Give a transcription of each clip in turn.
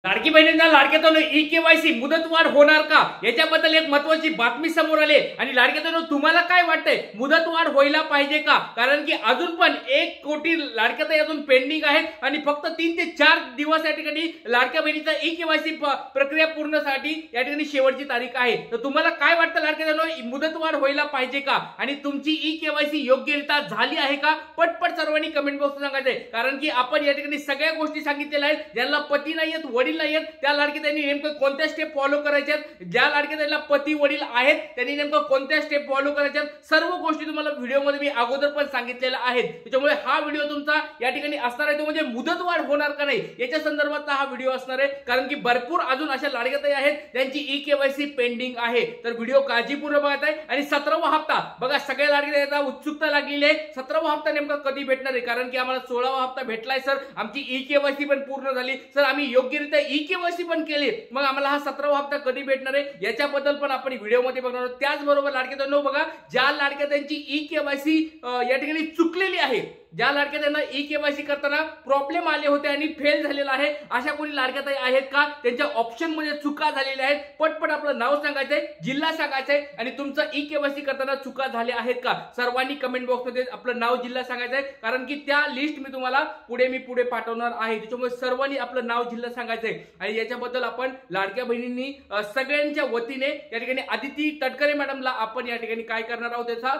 लाडकी बहिणींना लाडक्यातून ई-केवायसी मुदतवाढ होणार का याच्याबद्दल एक महत्त्वाची बातमी समोर आली आणि लाडक्यातून तुम्हाला काय वाटतंय मुदतवाढ व्हायला पाहिजे का? कारण की अजून पण 1 कोटी लाडक्याताई अजून पेंडिंग आहेत आणि फक्त 3 ते 4 दिवस या ठिकाणी लाडक्या बहिणीचा ई-केवायसी प्रक्रिया पूर्णसाठी या ठिकाणी शेवटची तारीख आहे। तर तुम्हाला काय वाटतं लाडक्यातून मुदतवाढ व्हायला पाहिजे का आणि तुमची ई-केवायसी योग्यरित्या झाली आहे का? पटपट सर्वांनी कमेंट बॉक्समध्ये सांगायचंय, कारण की आपण या ठिकाणी सगळ्या गोष्टी सांगितलेल्या आहेत। ज्यांना पती नाहीयेत वडील नाहीयेत त्या लाडक्याताईंनी नेमकं कोणत्या स्टेप फॉलो करायच्या, ज्या लाडक्याताईंना पती वडील आहेत त्यांनी नेमकं कोणत्या स्टेप फॉलो करायच्या, सर्व गोष्टी तुम्हाला व्हिडिओमध्ये मी अगोदर पण सांगितलेल्या आहेत। त्याच्यामुळे हा व्हिडिओ तुमचा या ठिकाणी असणार आहे तो म्हणजे मुदतवाढ होणार का नाही याच्या संदर्भात हा व्हिडिओ असणार आहे। कारण की भरपूर अजून अशा लाडक्याताई आहेत ज्यांची ई-केवायसी पेंडिंग आहे। तर व्हिडिओ काळजीपूर्वक बघत आहे आणि 17वा हप्ता बघा सगळ्या लाडक्याताईंना उत्सुकता लागलेली आहे। 17वा हप्ता नेमका कधी भेटणार आहे? कारण की आम्हाला 16वा हप्ता भेटलाय सर, आमची ई-केवायसी पण पूर्ण झाली सर, आम्ही योग्यरित्या ई-केवायसी पण केली, मग आम्हाला हा 17वा हप्ता कधी भेटणार आहे याच्याबद्दल पण आपण व्हिडिओमध्ये बघणार आहोत। त्याचबरोबर लाडक्याताईंनो बघा ज्या लाडक्याताईंची ई-केवायसी या ठिकाणी चुकलेली आहे, ज्या लाडक्याताईंना ई-केवायसी करताना प्रॉब्लेम आले होते आणि फेल झालेला आहे, अशा कोणी लाडक्याताई आहेत का? त्यांच्या ऑप्शन मध्ये चुका झालेल्या आहेत, पटपट आपलं नाव सांगायचंय, जिल्हा सांगायचंय आणि तुमचं ई-केवायसी करताना चुका झाल्या आहेत का? सर्वांनी कमेंट बॉक्समध्ये आपलं नाव जिल्हा सांगायचंय, कारण की त्या लिस्ट मी तुम्हाला पुढे पाठवणार आहे। त्याच्यामुळे सर्वांनी आपलं नाव जिल्हा सांगायचंय आणि याच्याबद्दल आपण लाडक्या बहिणींनी सगळ्यांच्या वतीने या ठिकाणी आदिती तटकरे मॅडमला आपण या ठिकाणी काय करणार आहोत त्याचा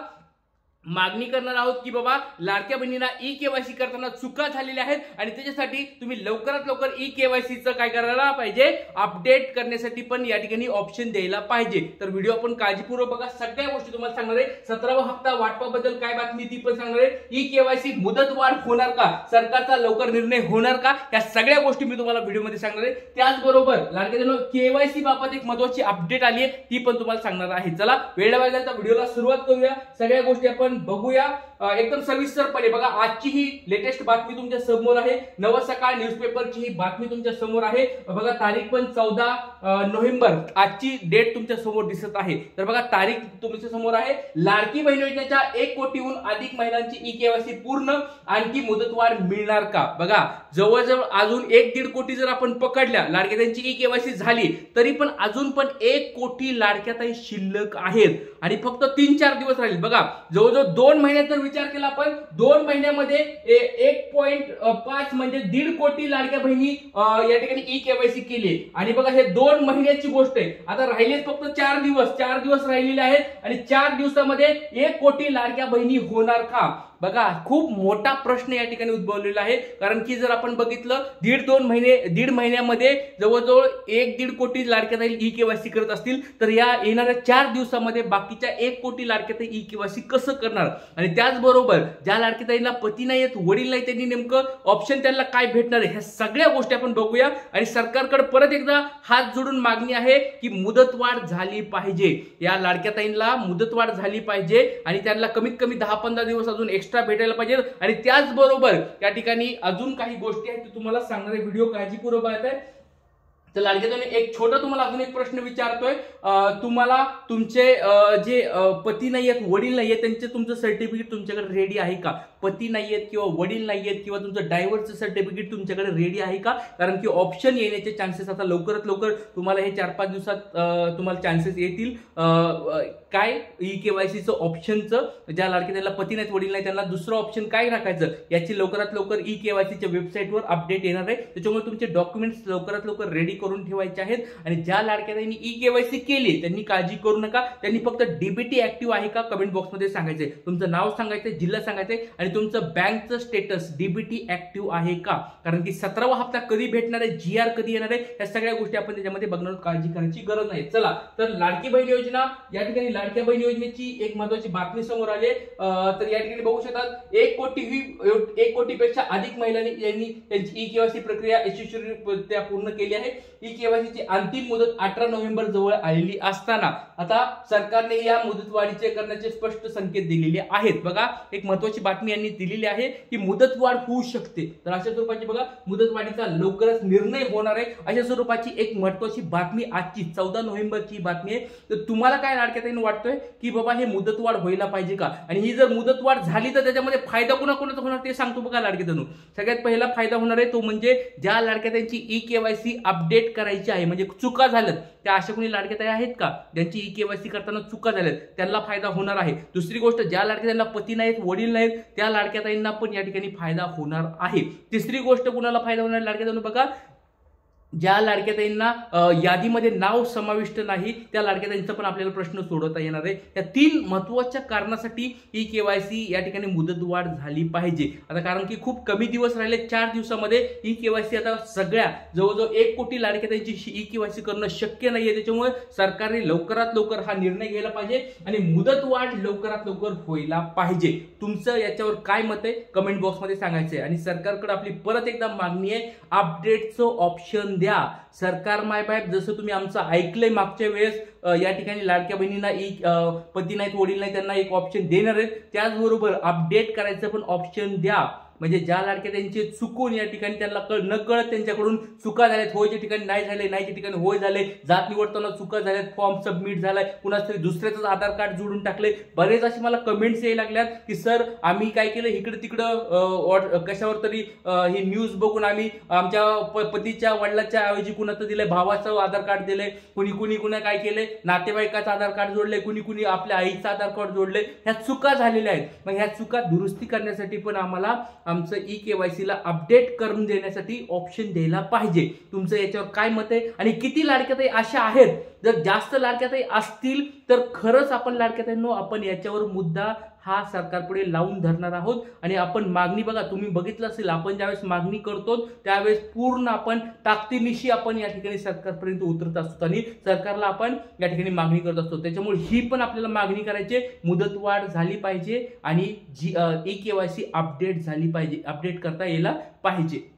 मागणी करणार आहोत की बाबा लाडक्या बहिणींना ई-केवायसी करताना चुका झालेल्या आहेत आणि त्याच्यासाठी तुम्ही लवकरात लवकर ई-केवायसीचं काय करायला पाहिजे, अपडेट करण्यासाठी पण या ठिकाणी ऑप्शन द्यायला पाहिजे। तर व्हिडिओ आपण काळजीपूर्वक बघा, सगळ्या गोष्टी तुम्हाला सांगणार आहे। 17वा हप्ता वाटपाबद्दल काय बातमी ती पण सांगणार आहे, ई-केवायसी मुदतवाढ होणार का, सरकारचा लवकर निर्णय होणार का, या सगळ्या गोष्टी मी तुम्हाला व्हिडिओमध्ये सांगणार आहे। त्याचबरोबर लाडक्यांनो केवायसी बाबत एक महत्त्वाची अपडेट आली आहे ती पण तुम्हाला सांगणार आहे। चला वेळ वाजल्याचा व्हिडिओला सुरुवात करूया, सगळ्या गोष्टी आपण बघूया एकदम सविस्तरपणे। बघा आजची ही लेटेस्ट बातमी तुमच्या समोर आहे, नव सकाळ न्यूजपेपरची ही बातमी तुमच्या समोर आहे। बघा तारीख पण 14 नोव्हेंबर आजची डेट तुमच्या समोर दिसत आहे। तर बघा तारीख तुमच्या समोर आहे, लाडकी बहीण योजनेच्या 1 कोटीहून अधिक महिलांची ई-केवायसी पूर्ण, आणखी मुदतवाढ मिळणार का? बघा जवळजवळ अजून 1.5 कोटी जर आपण पकडल्या लाडक्याताईंची ई-केवायसी झाली तरी पण अजून पण 1 कोटी लाडक्याताई शिल्लक आहेत आणि फक्त 3-4 दिवस राहील। बघा जवळजवळ 2 महिन्यात जर विचार केला आपण, 2 महिन्यामध्ये 1.5 म्हणजे 1.5 कोटी लाडक्या बहिणी या ठिकाणी ई-केवायसी केली आणि बघा हे 2 महिन्याची गोष्ट आहे। आता राहिलेत फक्त 4 दिवस राहिलेले आहेत आणि 4 दिवसामध्ये 1 कोटी लाडक्या बहिणी होणार का? बघा खूप मोठा प्रश्न या ठिकाणी उद्भवलेला आहे, कारण की जर आपण बघितलं 1.5 महिन्यामध्ये जवळजवळ 1.5 कोटी लाडक्याताई ई-केवायसी करत असतील तर या येणाऱ्या 4 दिवसामध्ये बाकीच्या 1 कोटी लाडक्याताई ई-केवायसी कसं करणार? आणि त्याचबरोबर ज्या लाडक्याताईंना पती नाही आहेत वडील नाही त्यांनी नेमकं ऑप्शन त्यांना काय भेटणार आहे, ह्या सगळ्या गोष्टी आपण बघूया आणि सरकारकडे परत एकदा हात जोडून मागणी आहे की मुदतवाढ झाली पाहिजे, या लाडक्याताईंना मुदतवाढ झाली पाहिजे आणि त्यांना कमीत कमी 10-15 दिवस अजून एक्स्ट्रा भेटायला पाहिजे। आणि त्याचबरोबर या ठिकाणी अजून काही गोष्टी आहेत तुम्हाला सांगणारे, व्हिडिओ काळजीपूर्वक पाहताय। तर लाडक्याताईंनी एक छोटा तुम्हाला अजून एक प्रश्न विचारतोय, तुम्हाला तुमचे जे पती नाहीयेत वडील नाहीयेत त्यांचे तुमचं सर्टिफिकेट तुमच्याकडे रेडी आहे का? पती नाहीयेत किंवा वडील नाहीयेत किंवा तुमचं डायव्हर्सचं सर्टिफिकेट तुमच्याकडे रेडी आहे का? कारण की ऑप्शन येण्याचे चान्सेस आता लवकरात लवकर तुम्हाला हे 4-5 दिवसात तुम्हाला चान्सेस येतील। काय ई-केवायसीचं ऑप्शनचं, ज्या लाडक्याताईंना पती नाहीत वडील नाही त्यांना दुसरं ऑप्शन काय टाकायचं याची लवकरात लवकर ई-केवायसीच्या वेबसाईटवर अपडेट येणार आहे। त्याच्यामुळे तुमचे डॉक्युमेंट्स लवकरात लवकर रेडी करून ठेवायचे आहेत आणि ज्या लाडक्याताईंनी ई-केवायसी केली त्यांनी काळजी करू नका, त्यांनी फक्त डीबीटी ऍक्टिव्ह आहे का कमेंट बॉक्समध्ये सांगायचंय, तुमचं नाव सांगायचंय, जिल्हा सांगायचंय आणि तुमचं बँकचं स्टेटस डीबीटी ऍक्टिव्ह आहे का? कारण की 17वा हप्ता कधी भेटणार आहे, जीआर कधी येणार आहे, या सगळ्या गोष्टी आपण त्याच्यामध्ये बघणार, काळजी करायची गरज नाही। चला तर लाडकी बहीण योजना या ठिकाणी लाडक्या बहीण योजनेची एक महत्त्वाची बातमी समोर आली आहे। तर या ठिकाणी बघू शकतात 1 कोटीपेक्षा अधिक महिलांनी त्यांची ई-केवायसी प्रक्रिया यशस्वीरित्या पूर्ण केली आहे। ई केवायसीची अंतिम मुदत 18 नोव्हेंबर जवळ आलेली असताना आता सरकारने या मुदतवाढीचे करण्याचे स्पष्ट संकेत दिलेले आहेत। बघा एक महत्त्वाची बातमी यांनी दिलेली आहे की मुदतवाढ होऊ शकते, तर अशा स्वरूपाची बघा मुदतवाढीचा लवकरच निर्णय होणार आहे, अशा स्वरूपाची एक महत्त्वाची बातमी आजची 14 नोव्हेंबरची बातमी आहे। तर तुम्हाला काय लाडक्या बहिणींनो वाटतंय की बाबा हे मुदतवाढ व्हायला पाहिजे का, आणि ही जर मुदतवाढ झाली तर त्याच्यामध्ये फायदा कोणाकोणाचा होणार ते सांगतो बघा लाडक्या बहिणींनो। सगळ्यात पहिला फायदा होणार आहे तो म्हणजे ज्या लाडक्या त्यांची ई केवायसी अपडेट करायची आहे, म्हणजे चुका झाल्यात त्या अशा कोणी लाडक्या ताई आहेत का ज्यांची ई केवायसी करताना चुका झाल्यात त्यांना फायदा होणार आहे। दुसरी गोष्ट ज्या लाडक्या त्यांना पती नाहीत वडील नाहीत त्या लाडक्या ताईंना पण या ठिकाणी फायदा होणार आहे। तिसरी गोष्ट कुणाला फायदा होणार लाडक्या ताईंनो बघा ज्या लाडक्या ताईंना यादीमध्ये नाव समाविष्ट नाही त्या लाडक्या ताईंचा पण आपल्याला प्रश्न सोडवता येणार आहे। या 3 महत्त्वाच्या कारणासाठी ई केवायसी या ठिकाणी मुदतवाढ झाली पाहिजे। आता कारण की खूप कमी दिवस राहिले, 4 दिवसामध्ये ई केवायसी आता सगळ्या जवळजवळ 1 कोटी लाडक्या ताईंची ई केवायसी करणं शक्य नाहीये, त्याच्यामुळे सरकारने लवकरात लवकर हा निर्णय घ्यायला पाहिजे आणि मुदतवाढ लवकरात लवकर व्हायला पाहिजे। तुमचं याच्यावर काय मत आहे कमेंट बॉक्समध्ये सांगायचं आहे। आणि सरकारकडे आपली परत एकदा मागणी आहे अपडेटचं ऑप्शन द्या। सरकार माय बाप जसं तुम्ही आमचं ऐकलंय मागच्या वेळेस या ठिकाणी लाडक्या बहिणींना पती नाहीत वडील नाही त्यांना एक ऑप्शन देणार आहे, त्याचबरोबर अपडेट करायचं पण ऑप्शन द्या, म्हणजे ज्या लाडक्या त्यांचे चुकून या ठिकाणी त्यांना नकळत त्यांच्याकडून चुका झाल्यात, होयच्या ठिकाणी नाही झाले, नाहीच्या ठिकाणी होय झाले, जात निवडताना चुका झाल्यात, फॉर्म सबमिट झालाय, कुणाच तरी दुसऱ्याच आधार कार्ड जोडून टाकले। बरेच असे मला कमेंट्स यायला लागल्यात की सर आम्ही काय केलं इकडे तिकडं कशावर तरी ही न्यूज बघून आम्ही आमच्या पतीच्या वडिलाच्या ऐवजी कुणाचं दिलंय भावाचं आधार कार्ड दिलंय, कुणी कुणा काय केलंय नातेवाईकाचं आधार कार्ड जोडलंय, कुणी आपल्या आईचं आधार कार्ड जोडलंय, ह्या चुका झालेल्या आहेत। मग ह्या चुका दुरुस्ती करण्यासाठी पण आम्हाला आमचं ई केवायसीला अपडेट करून देण्यासाठी ऑप्शन द्यायला पाहिजे। तुमचं याच्यावर काय मत आहे आणि किती लाडक्या ताई अशा आहेत, जर जास्त लाडक्या ताई असतील तर खरंच आपण लाडक्या ताईंनो आपण याच्यावर मुद्दा हा सरकारपुढे लावून धरणार आहोत। आणि आपण मागणी बघा तुम्ही बघितलं असेल आपण ज्यावेळेस मागणी करतो त्यावेळेस पूर्ण आपण ताकदीनिशी आपण या ठिकाणी सरकारपर्यंत उतरत असतो आणि सरकारला आपण या ठिकाणी मागणी करत असतो। त्याच्यामुळे ही पण आपल्याला मागणी करायची मुदतवाढ झाली पाहिजे आणि ई केवायसी अपडेट झाली पाहिजे, अपडेट करता यायला पाहिजे।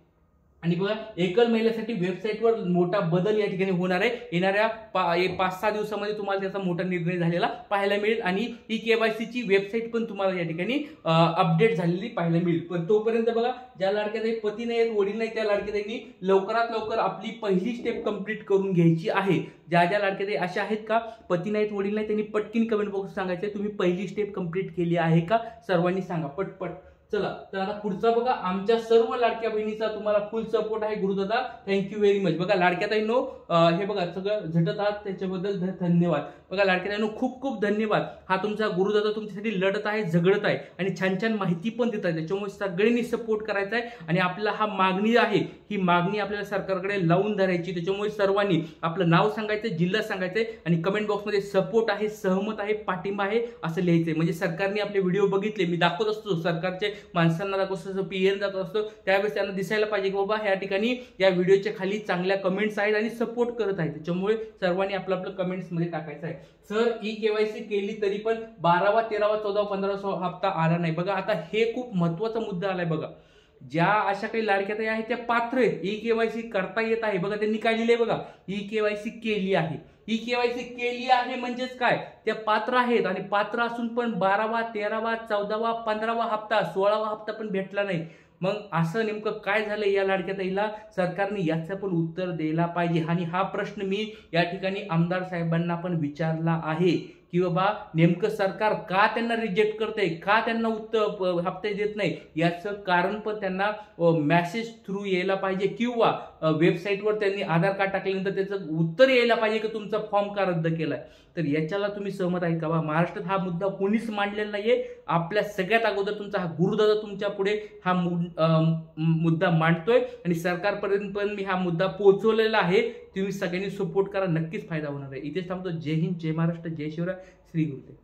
आणि बघा एकल महिलेसाठी वेबसाईटवर मोठा बदल या ठिकाणी होणार आहे, येणाऱ्या 5-6 दिवसामध्ये तुम्हाला त्याचा मोठा निर्णय झालेला पाहायला मिळेल आणि ई केवायसीची वेबसाईट पण तुम्हाला या ठिकाणी अपडेट झालेली पाहायला मिळेल। पण तोपर्यंत बघा ज्या लाडक्या ताई पती नाहीत वडील नाही त्या लाडक्या ताईंनी लवकरात लवकर आपली पहिली स्टेप कंप्लीट करून घ्यायची आहे। ज्या लाडक्या ताई अशा आहेत का पती नाहीत वडील नाही त्यांनी पटकीन कमेंट बॉक्स सांगायचं तुम्ही पहिली स्टेप कंप्लीट केली आहे का, सर्वांनी सांगा पटपट। चला तर आता पुढचा बघा आमच्या सर्व लाडक्या बहिणीचा तुम्हाला फुल सपोर्ट आहे गुरुदादा, थँक्यू व्हेरी मच। बघा लाडक्या ताईंनो हे बघा सगळं झटत आहात त्याच्याबद्दल धन्यवाद। बघा लाडक्या ताईंनो खूप खूप धन्यवाद, हा तुमचा गुरुदादा तुमच्यासाठी लढत आहे झगडत आहे आणि छान छान माहिती पण देत आहे, त्याच्यामुळे सगळ्यांनी सपोर्ट करायचा आहे आणि आपला हा मागणी आहे ही मागणी आपल्याला सरकारकडे लावून धरायची। त्याच्यामुळे सर्वांनी आपलं नाव सांगायचं जिल्हा सांगायचंय आणि कमेंट बॉक्समध्ये सपोर्ट आहे सहमत आहे पाठिंबा आहे असं लिहायचंय, म्हणजे सरकारने आपले व्हिडिओ बघितले मी दाखवत असतो सरकारचे माणसांना दाखवत असतो पीएन जात असतो त्यावेळेस त्यांना दिसायला पाहिजे की बाबा ह्या ठिकाणी या व्हिडिओच्या खाली चांगल्या कमेंट्स आहेत आणि सपोर्ट करत आहेत, त्याच्यामुळे सर्वांनी आपलं आपलं कमेंट्स मध्ये टाकायचं आहे। सर ई केवायसी केली तरी पण 12वा 13वा 14वा 15वा हप्ता आला नाही, बघा आता हे खूप महत्त्वाचा मुद्दा आलाय। बघा ज्या अशा काही लाडक्या ताई आहेत त्या पात्र आहेत, ई केवायसी करता येत आहे, बघा त्यांनी काय लिहिलंय बघा ई केवायसी केली आहे, ई केवायसी केली आहे म्हणजेच काय त्या पात्र आहेत आणि पात्र असून पण 12वा 13वा 14वा 15वा हप्ता 16वा हप्ता पण भेटला नाही। मग असं नेमकं काय झालं या लाडक्या ताईला, सरकारने याचं पण उत्तर द्यायला पाहिजे आणि हा प्रश्न मी या ठिकाणी आमदार साहेबांना पण विचारला आहे की बाबा नेमकं सरकार का त्यांना रिजेक्ट करते, का त्यांना उत्तर हप्ते देत नाही, याचं कारण पण त्यांना मेसेज थ्रू यायला पाहिजे किंवा वेबसाईटवर त्यांनी आधार कार्ड टाकल्यानंतर त्याचं उत्तर यायला पाहिजे की तुमचा फॉर्म का रद्द केलाय। तर याच्याला तुम्ही सहमत आहे का? महाराष्ट्रात हा मुद्दा कोणीच मांडलेला नाहीये, आपल्या सगळ्यात अगोदर तुमचा हा गुरुदादा तुमच्या पुढे हा मुद्दा मांडतोय आणि सरकारपर्यंत पण मी हा मुद्दा पोहोचवलेला आहे, तुम्ही सगळ्यांनी सपोर्ट करा, नक्कीच फायदा होणार आहे। इथेच थांबतो। जय हिंद, जय महाराष्ट्र, जय शिवराय, श्री गुरुदेव।